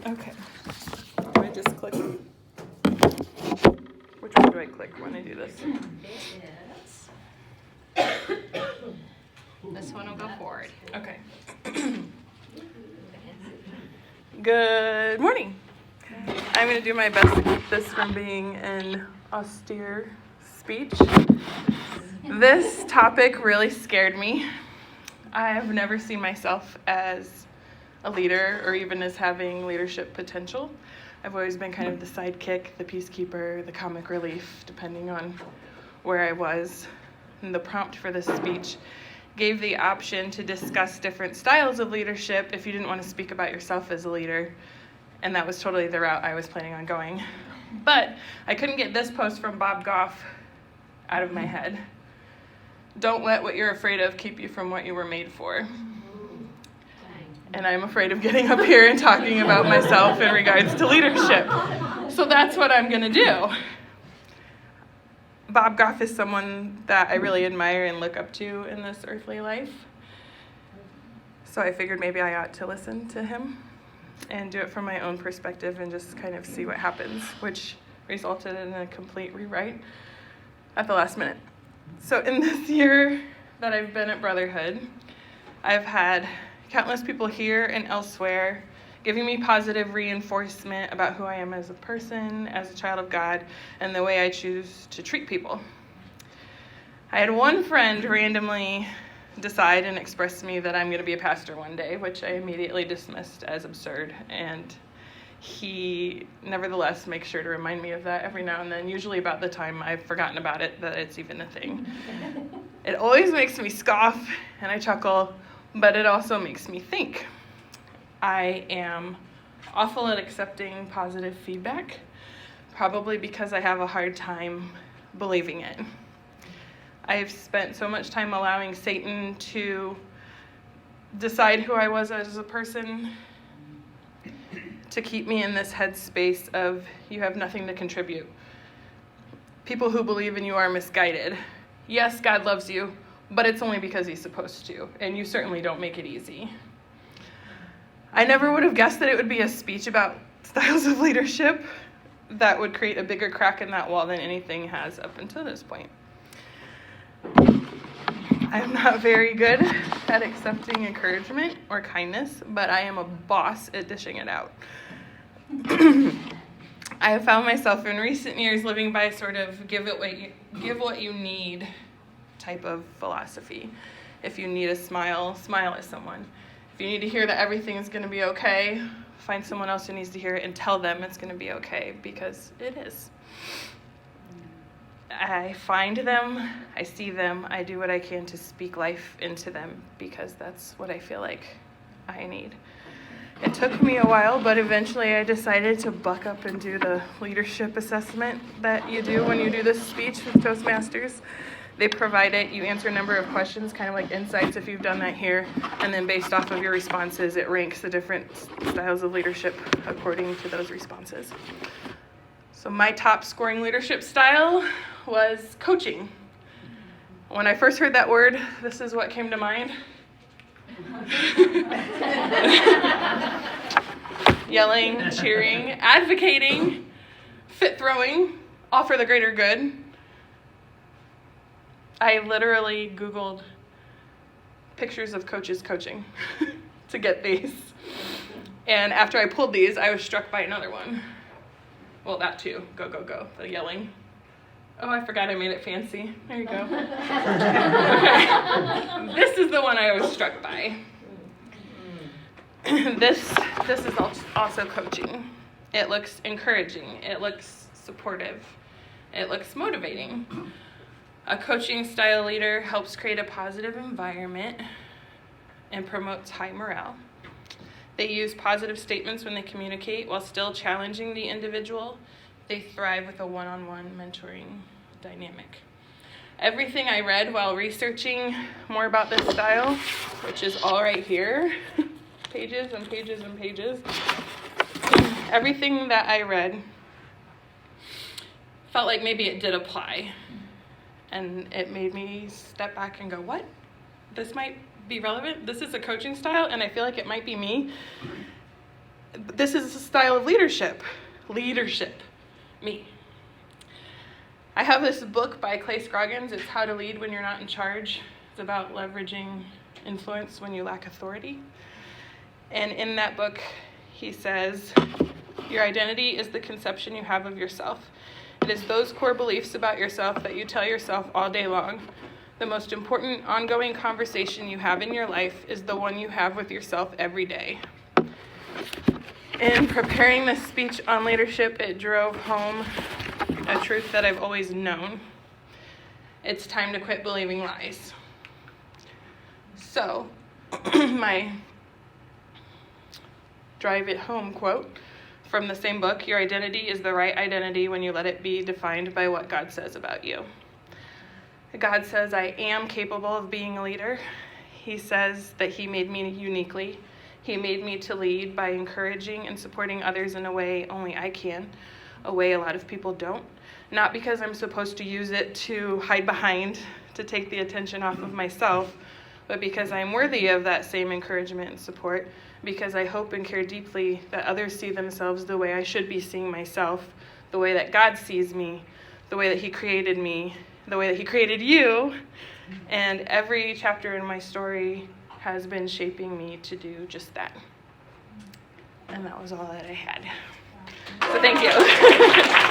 Okay. Do I just click? Which one do I click when I do this? This one will go forward. Okay. Good morning. I'm going to do my best to keep this from being an austere speech. This topic really scared me. I have never seen myself as a leader or even as having leadership potential. I've always been kind of the sidekick, the peacekeeper, the comic relief, depending on where I was. And the prompt for this speech gave the option to discuss different styles of leadership if you didn't want to speak about yourself as a leader. And that was totally the route I was planning on going. But I couldn't get this post from Bob Goff out of my head. Don't let what you're afraid of keep you from what you were made for. And I'm afraid of getting up here and talking about myself in regards to leadership. So that's what I'm going to do. Bob Goff is someone that I really admire and look up to in this earthly life. So I figured maybe I ought to listen to him and do it from my own perspective and just kind of see what happens, which resulted in a complete rewrite at the last minute. So in this year that I've been at Brotherhood, I've had countless people here and elsewhere giving me positive reinforcement about who I am as a person, as a child of God, and the way I choose to treat people. I had one friend randomly decide and express to me that I'm going to be a pastor one day, which I immediately dismissed as absurd, and he nevertheless makes sure to remind me of that every now and then, usually about the time I've forgotten about it, that it's even a thing. It always makes me scoff, and I chuckle, but it also makes me think. I am awful at accepting positive feedback, probably because I have a hard time believing it. I've spent so much time allowing Satan to decide who I was as a person, to keep me in this headspace of you have nothing to contribute. People who believe in you are misguided. Yes, God loves you, but it's only because he's supposed to, and you certainly don't make it easy. I never would have guessed that it would be a speech about styles of leadership that would create a bigger crack in that wall than anything has up until this point. I am not very good at accepting encouragement or kindness, but I am a boss at dishing it out. I have found myself in recent years living by sort of give what you need type of philosophy. If you need a smile, smile at someone. If you need to hear that everything is going to be okay, find someone else who needs to hear it and tell them it's going to be okay, because it is. I find them, I see them, I do what I can to speak life into them, because that's what I feel like I need. It took me a while, but eventually I decided to buck up and do the leadership assessment that you do when you do this speech with Toastmasters. They provide it, you answer a number of questions, kind of like insights if you've done that here, and then based off of your responses, it ranks the different styles of leadership according to those responses. So my top scoring leadership style was coaching. When I first heard that word, this is what came to mind. Yelling, cheering, advocating, fit throwing, all for the greater good. I literally Googled pictures of coaches coaching to get these. And after I pulled these, I was struck by another one. Well, that too. Go, go, go. The yelling. Oh, I forgot I made it fancy. There you go. Okay. This is the one I was struck by. This is also coaching. It looks encouraging. It looks supportive. It looks motivating. A coaching style leader helps create a positive environment and promotes high morale. They use positive statements when they communicate while still challenging the individual. They thrive with a one-on-one mentoring dynamic. Everything I read while researching more about this style, which is all right here, pages and pages and pages, everything that I read felt like maybe it did apply. And it made me step back and go, what? This might be relevant. This is a coaching style, and I feel like it might be me. this is a style of leadership. Leadership. Me. I have this book by Clay Scroggins. It's How to Lead When You're Not in Charge. It's about leveraging influence when you lack authority. And in that book, he says, your identity is the conception you have of yourself. It is those core beliefs about yourself that you tell yourself all day long. The most important ongoing conversation you have in your life is the one you have with yourself every day. In preparing this speech on leadership, it drove home a truth that I've always known. It's time to quit believing lies. So, my drive it home quote from the same book, your identity is the right identity when you let it be defined by what God says about you. God says I am capable of being a leader. He says that he made me uniquely. He made me to lead by encouraging and supporting others in a way only I can, a way a lot of people don't. Not because I'm supposed to use it to hide behind, to take the attention off of myself, but because I'm worthy of that same encouragement and support, because I hope and care deeply that others see themselves the way I should be seeing myself, the way that God sees me, the way that he created me, the way that he created you. And every chapter in my story has been shaping me to do just that. And that was all that I had. So thank you.